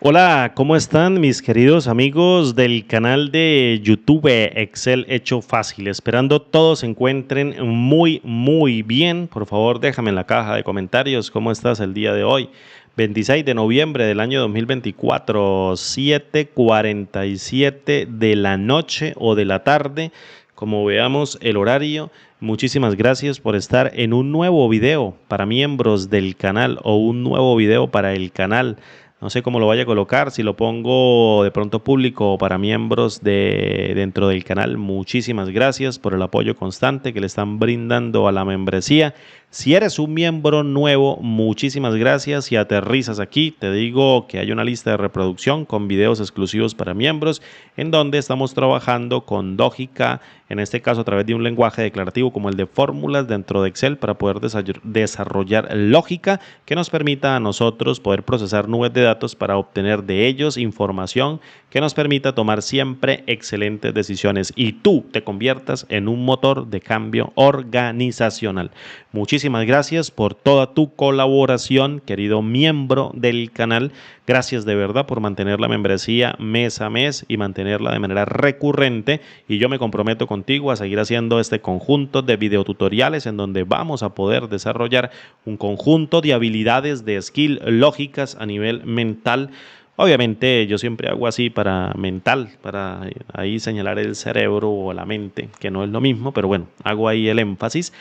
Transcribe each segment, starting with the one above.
Hola, ¿cómo están mis queridos amigos del canal de YouTube Excel Hecho Fácil? Esperando todos se encuentren muy bien. Por favor, déjame en la caja de comentarios cómo estás el día de hoy. 26 de noviembre del año 2024, 7:47 de la noche o de la tarde, como veamos el horario. Muchísimas gracias por estar en un nuevo video para miembros del canal o un nuevo video para el canal. No sé cómo lo vaya a colocar, si lo pongo de pronto público o para miembros dentro del canal. Muchísimas gracias por el apoyo constante que le están brindando a la membresía. Si eres un miembro nuevo, muchísimas gracias. Si aterrizas aquí, te digo que hay una lista de reproducción con videos exclusivos para miembros en donde estamos trabajando con lógica, en este caso a través de un lenguaje declarativo como el de fórmulas dentro de Excel para poder desarrollar lógica que nos permita a nosotros poder procesar nubes de datos para obtener de ellos información que nos permita tomar siempre excelentes decisiones y tú te conviertas en un motor de cambio organizacional. Muchísimas gracias por toda tu colaboración, querido miembro del canal. Gracias de verdad por mantener la membresía mes a mes y mantenerla de manera recurrente. Y yo me comprometo contigo a seguir haciendo este conjunto de videotutoriales en donde vamos a poder desarrollar un conjunto de habilidades de skill lógicas a nivel mental. Obviamente yo siempre hago así para mental, para ahí señalar el cerebro o la mente, que no es lo mismo, pero bueno, hago ahí el énfasis.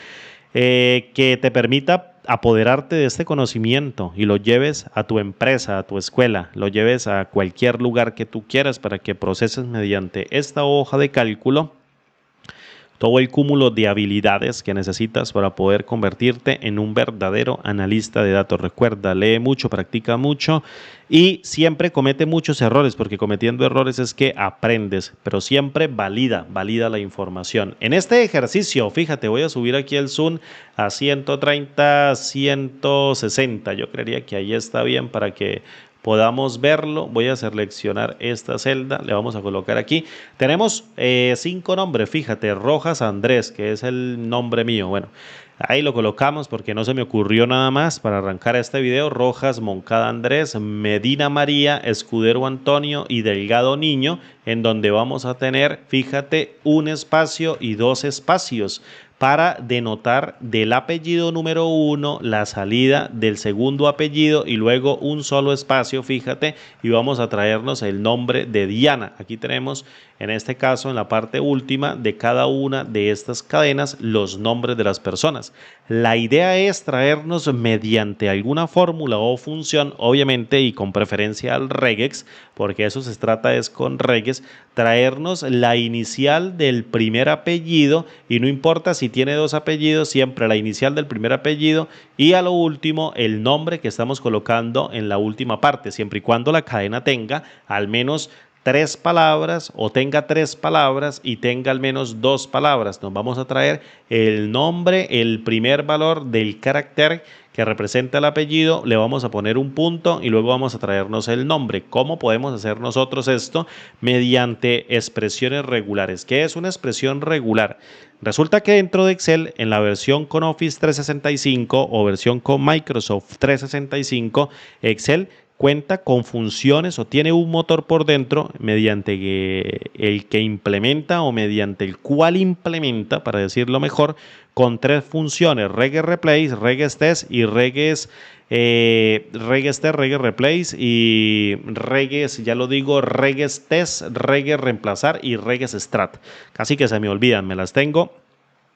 Que te permita apoderarte de este conocimiento y lo lleves a tu empresa, a tu escuela, lo lleves a cualquier lugar que tú quieras para que proceses mediante esta hoja de cálculo todo el cúmulo de habilidades que necesitas para poder convertirte en un verdadero analista de datos. Recuerda, lee mucho, practica mucho y siempre comete muchos errores, porque cometiendo errores es que aprendes, pero siempre valida la información. En este ejercicio, fíjate, voy a subir aquí el zoom a 130, 160. Yo creería que ahí está bien para que podamos verlo. Voy a seleccionar esta celda, le vamos a colocar aquí. Tenemos 5 nombres, fíjate, Rojas Andrés, que es el nombre mío. Bueno, ahí lo colocamos porque no se me ocurrió nada más para arrancar este video. Rojas Moncada Andrés, Medina María, Escudero Antonio y Delgado Niño, en donde vamos a tener, fíjate, un espacio y 2 espacios para denotar del apellido número 1 la salida del segundo apellido y luego un solo espacio, fíjate, y vamos a traernos el nombre de Diana. Aquí tenemos, en este caso, en la parte última de cada una de estas cadenas, los nombres de las personas. La idea es traernos mediante alguna fórmula o función, obviamente, y con preferencia al regex, porque eso se trata es con regex, traernos la inicial del primer apellido y no importa si tiene 2 apellidos, siempre la inicial del primer apellido y a lo último el nombre que estamos colocando en la última parte, siempre y cuando la cadena tenga al menos 3 palabras o tenga 3 palabras y tenga al menos 2 palabras. Nos vamos a traer el nombre, el primer valor del carácter que representa el apellido, le vamos a poner un punto y luego vamos a traernos el nombre. ¿Cómo podemos hacer nosotros esto? Mediante expresiones regulares. ¿Qué es una expresión regular? Resulta que dentro de Excel, en la versión con Office 365 o versión con Microsoft 365, Excel cuenta con funciones o tiene un motor por dentro mediante el que implementa o mediante el cual implementa, para decirlo mejor, con 3 funciones: regex replace, regex test y regex test, regex replace y regex, ya lo digo, regex test, regex reemplazar y regex strat. Casi que se me olvidan, me las tengo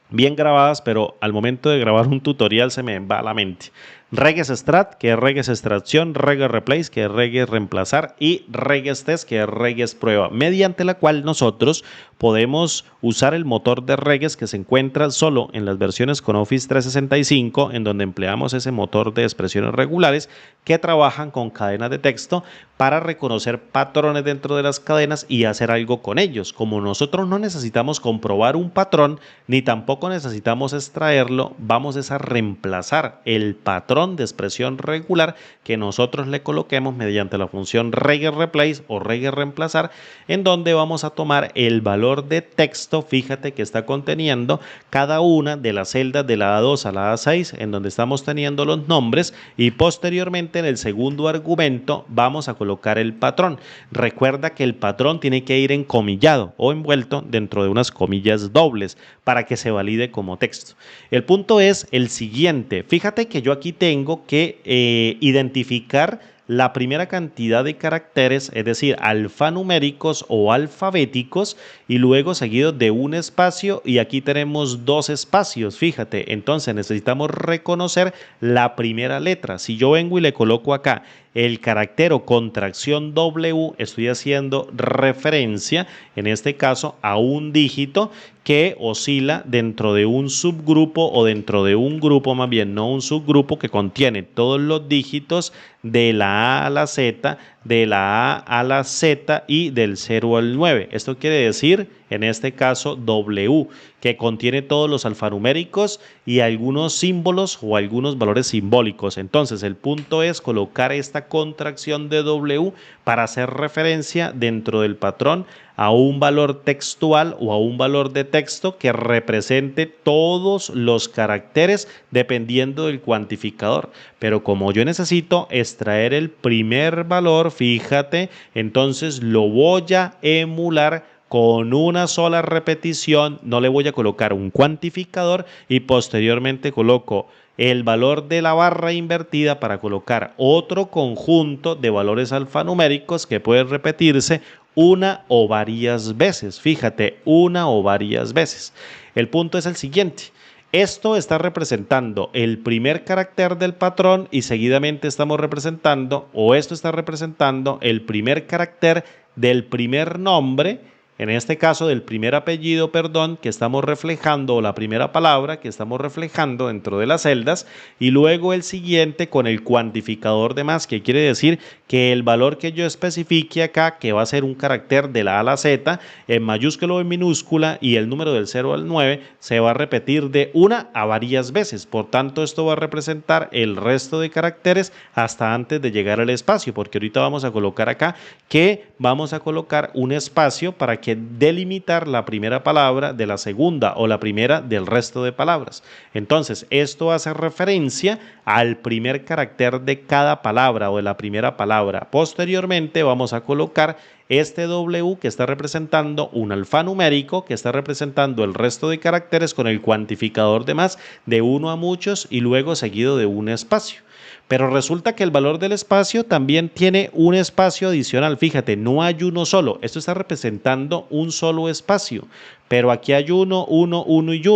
bien grabadas, pero al momento de grabar un tutorial se me va a la mente. Regex strat, que es regex extracción, regex replace, que es regex reemplazar, y regex test, que es regex prueba, mediante la cual nosotros podemos usar el motor de regex que se encuentra solo en las versiones con Office 365, en donde empleamos ese motor de expresiones regulares que trabajan con cadenas de texto para reconocer patrones dentro de las cadenas y hacer algo con ellos. Como nosotros no necesitamos comprobar un patrón, ni tampoco necesitamos extraerlo, vamos a reemplazar el patrón patrón de expresión regular que nosotros le coloquemos mediante la función regeReplace o regeReemplazar, en donde vamos a tomar el valor de texto, fíjate que está conteniendo cada una de las celdas de la A2 a la A6, en donde estamos teniendo los nombres, y posteriormente en el segundo argumento vamos a colocar el patrón. Recuerda que el patrón tiene que ir encomillado o envuelto dentro de unas comillas dobles para que se valide como texto. El punto es el siguiente. Fíjate que yo aquí tengo que identificar la primera cantidad de caracteres, es decir, alfanuméricos o alfabéticos, y luego seguido de un espacio, y aquí tenemos dos espacios, fíjate. Entonces necesitamos reconocer la primera letra. Si yo vengo y le coloco acá el carácter o contracción W, estoy haciendo referencia, en este caso, a un dígito que oscila dentro de un subgrupo o dentro de un grupo, más bien, no un subgrupo, que contiene todos los dígitos de la A a la Z, de la A a la Z y del 0 al 9. Esto quiere decir, en este caso, W, que contiene todos los alfanuméricos y algunos símbolos o algunos valores simbólicos. Entonces, el punto es colocar esta contracción de W para hacer referencia dentro del patrón a un valor textual o a un valor de texto que represente todos los caracteres dependiendo del cuantificador. Pero como yo necesito extraer el primer valor, fíjate, entonces lo voy a emular con una sola repetición. No le voy a colocar un cuantificador y posteriormente coloco el valor de la barra invertida para colocar otro conjunto de valores alfanuméricos que pueden repetirse una o varias veces. Fíjate, una o varias veces. El punto es el siguiente. Esto está representando el primer carácter del patrón y seguidamente estamos representando, o esto está representando el primer carácter del primer nombre, en este caso del primer apellido, perdón, que estamos reflejando, o la primera palabra que estamos reflejando dentro de las celdas, y luego el siguiente con el cuantificador de más, que quiere decir que el valor que yo especifique acá, que va a ser un carácter de la A a la Z, en mayúscula o en minúscula, y el número del 0 al 9, se va a repetir de una a varias veces. Por tanto, esto va a representar el resto de caracteres hasta antes de llegar al espacio, porque ahorita vamos a colocar acá que vamos a colocar un espacio para que delimitar la primera palabra de la segunda o la primera del resto de palabras. Entonces, esto hace referencia al primer carácter de cada palabra o de la primera palabra. Posteriormente vamos a colocar este W que está representando un alfanumérico, que está representando el resto de caracteres con el cuantificador de más de uno a muchos y luego seguido de un espacio. Pero resulta que el valor del espacio también tiene un espacio adicional. Fíjate, no hay uno solo. Esto está representando un solo espacio. Pero aquí hay uno y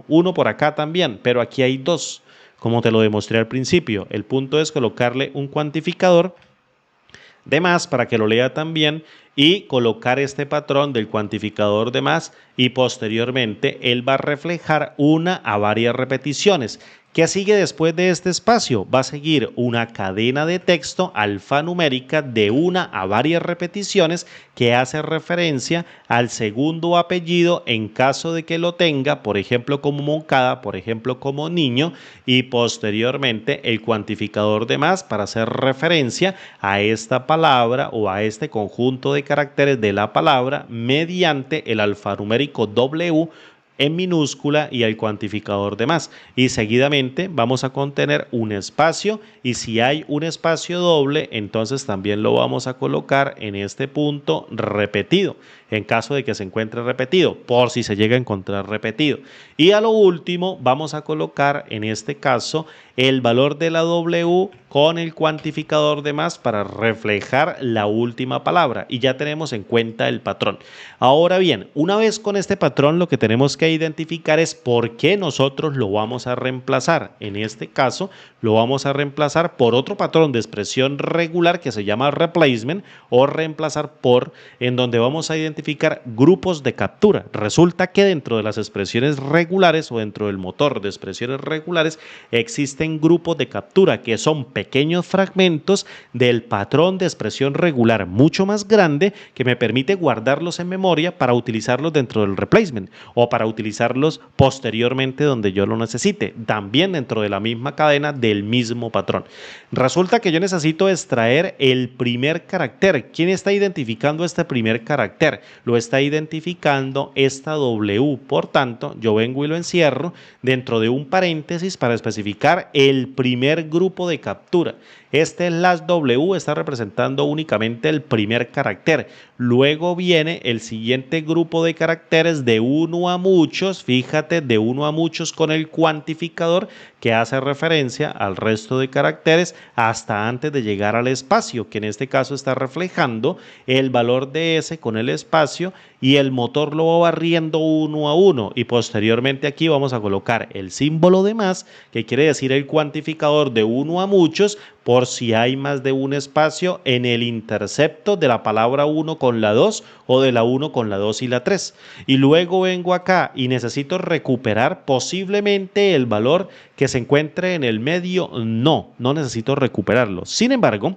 uno por acá también. Pero aquí hay dos, como te lo demostré al principio. El punto es colocarle un cuantificador de más para que lo lea también y colocar este patrón del cuantificador de más, y posteriormente él va a reflejar una a varias repeticiones. ¿Qué sigue después de este espacio? Va a seguir una cadena de texto alfanumérica de una a varias repeticiones que hace referencia al segundo apellido en caso de que lo tenga, por ejemplo como Moncada, por ejemplo como Niño, y posteriormente el cuantificador de más para hacer referencia a esta palabra o a este conjunto de caracteres de la palabra mediante el alfanumérico W en minúscula y el cuantificador de más, y seguidamente vamos a contener un espacio, y si hay un espacio doble entonces también lo vamos a colocar en este punto repetido en caso de que se encuentre repetido, por si se llega a encontrar repetido. Y a lo último vamos a colocar en este caso el valor de la W con el cuantificador de más para reflejar la última palabra, y ya tenemos en cuenta el patrón. Ahora bien, una vez con este patrón lo que tenemos que identificar es por qué nosotros lo vamos a reemplazar. En este caso lo vamos a reemplazar por otro patrón de expresión regular que se llama replacement o reemplazar por, en donde vamos a identificar grupos de captura. Resulta que dentro de las expresiones regulares o dentro del motor de expresiones regulares existe existen grupos de captura que son pequeños fragmentos del patrón de expresión regular mucho más grande que me permite guardarlos en memoria para utilizarlos dentro del replacement o para utilizarlos posteriormente donde yo lo necesite, también dentro de la misma cadena del mismo patrón. Resulta que yo necesito extraer el primer carácter. ¿Quién está identificando este primer carácter? Lo está identificando esta W. Por tanto, yo vengo y lo encierro dentro de un paréntesis para especificar el primer grupo de captura. Este /W está representando únicamente el primer carácter. Luego viene el siguiente grupo de caracteres de 1 a muchos, fíjate, de 1 a muchos con el cuantificador que hace referencia al resto de caracteres hasta antes de llegar al espacio, que en este caso está reflejando el valor de S con el espacio y el motor lo va barriendo 1 a 1 y posteriormente aquí vamos a colocar el símbolo de más, que quiere decir el cuantificador de 1 a muchos, por si hay más de un espacio en el intercepto de la palabra 1 con la 2 o de la 1 con la 2 y la 3. Y luego vengo acá y necesito recuperar posiblemente el valor que se encuentre en el medio. No necesito recuperarlo. Sin embargo,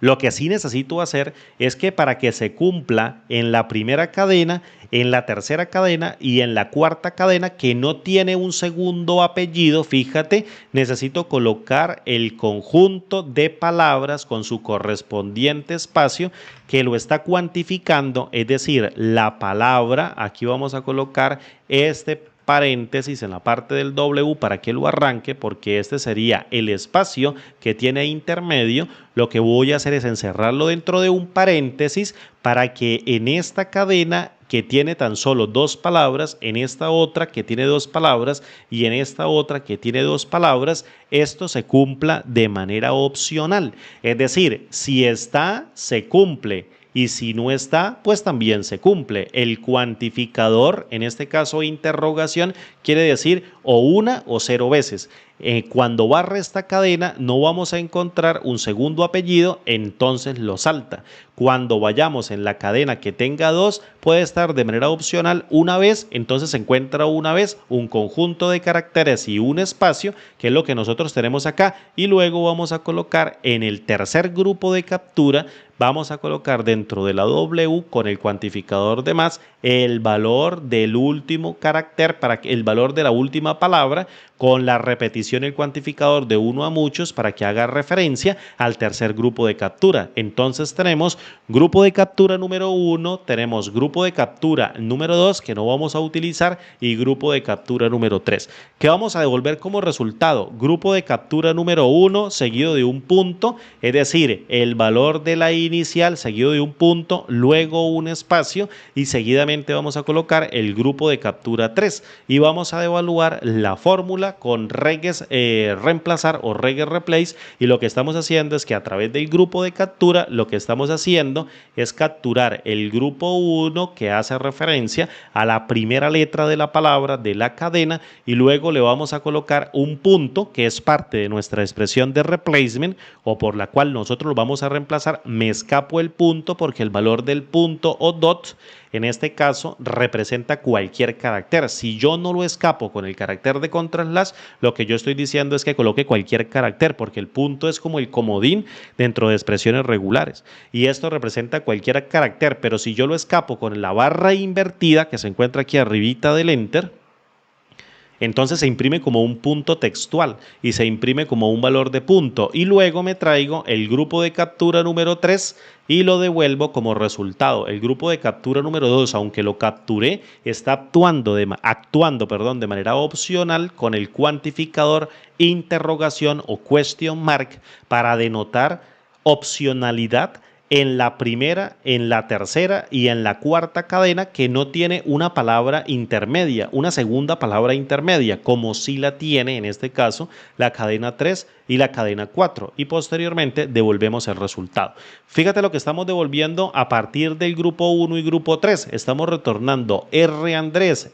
lo que sí necesito hacer es que para que se cumpla en la primera cadena, en la tercera cadena y en la cuarta cadena que no tiene un segundo apellido, fíjate, necesito colocar el conjunto de palabras con su correspondiente espacio que lo está cuantificando, es decir, la palabra, aquí vamos a colocar este paréntesis en la parte del W para que lo arranque, porque este sería el espacio que tiene intermedio. Lo que voy a hacer es encerrarlo dentro de un paréntesis para que en esta cadena que tiene tan solo 2 palabras, en esta otra que tiene 2 palabras y en esta otra que tiene 2 palabras, esto se cumpla de manera opcional. Es decir, si está, se cumple. Y si no está, pues también se cumple. El cuantificador, en este caso interrogación, quiere decir o 1 o 0 veces. Cuando barre esta cadena no vamos a encontrar un segundo apellido, entonces lo salta. Cuando vayamos en la cadena que tenga 2, puede estar de manera opcional una vez, entonces se encuentra una vez un conjunto de caracteres y un espacio, que es lo que nosotros tenemos acá, y luego vamos a colocar en el tercer grupo de captura, vamos a colocar dentro de la W con el cuantificador de más el valor del último carácter, para que el valor de la última palabra, con la repetición el cuantificador de 1 a muchos para que haga referencia al tercer grupo de captura. Entonces tenemos grupo de captura número 1, tenemos grupo de captura número 2 que no vamos a utilizar y grupo de captura número 3. ¿Qué vamos a devolver como resultado? Grupo de captura número 1 seguido de un punto, es decir, el valor de la inicial seguido de un punto, luego un espacio y seguidamente vamos a colocar el grupo de captura 3 y vamos a evaluar la fórmula con reges reemplazar o reges replace, y lo que estamos haciendo es que a través del grupo de captura lo que estamos haciendo es capturar el grupo 1 que hace referencia a la primera letra de la palabra de la cadena y luego le vamos a colocar un punto que es parte de nuestra expresión de replacement o por la cual nosotros lo vamos a reemplazar. Me escapo el punto porque el valor del punto o dot en este caso representa cualquier carácter. Si yo no lo escapo con el carácter de contraslash, lo que yo estoy diciendo es que coloque cualquier carácter, porque el punto es como el comodín dentro de expresiones regulares y esto representa cualquier carácter, pero si yo lo escapo con la barra invertida que se encuentra aquí arribita del enter, entonces se imprime como un punto textual y se imprime como un valor de punto y luego me traigo el grupo de captura número 3 y lo devuelvo como resultado. El grupo de captura número 2, aunque lo capturé, está actuando de manera opcional con el cuantificador interrogación o question mark para denotar opcionalidad en la primera, en la tercera y en la cuarta cadena que no tiene una palabra intermedia, una segunda palabra intermedia, como sí la tiene en este caso la cadena 3 y la cadena 4 y posteriormente devolvemos el resultado. Fíjate lo que estamos devolviendo a partir del grupo 1 y grupo 3. Estamos retornando R Andrés,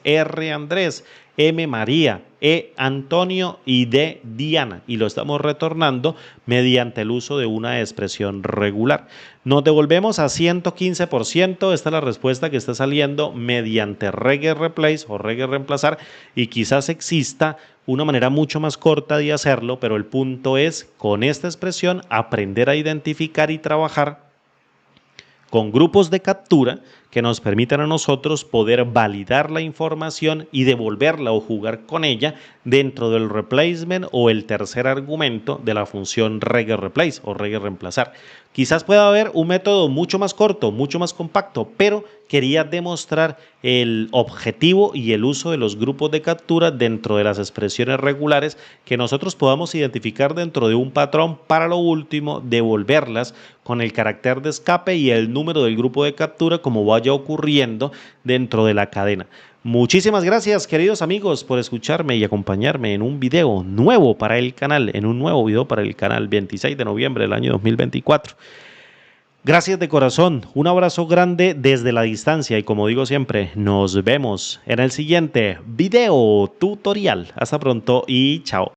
M María, E Antonio y D Diana, y lo estamos retornando mediante el uso de una expresión regular. Nos devolvemos a 115%, esta es la respuesta que está saliendo mediante reggae replace o reggae reemplazar, y quizás exista una manera mucho más corta de hacerlo, pero el punto es, con esta expresión, aprender a identificar y trabajar con grupos de captura que nos permitan a nosotros poder validar la información y devolverla o jugar con ella dentro del replacement o el tercer argumento de la función reggae replace o reggae reemplazar. Quizás pueda haber un método mucho más corto, mucho más compacto, pero quería demostrar el objetivo y el uso de los grupos de captura dentro de las expresiones regulares, que nosotros podamos identificar dentro de un patrón para lo último devolverlas con el carácter de escape y el número del grupo de captura como vaya ocurriendo dentro de la cadena. Muchísimas gracias, queridos amigos, por escucharme y acompañarme en un video nuevo para el canal, 26 de noviembre del año 2024. Gracias de corazón, un abrazo grande desde la distancia y como digo siempre, nos vemos en el siguiente video tutorial. Hasta pronto y chao.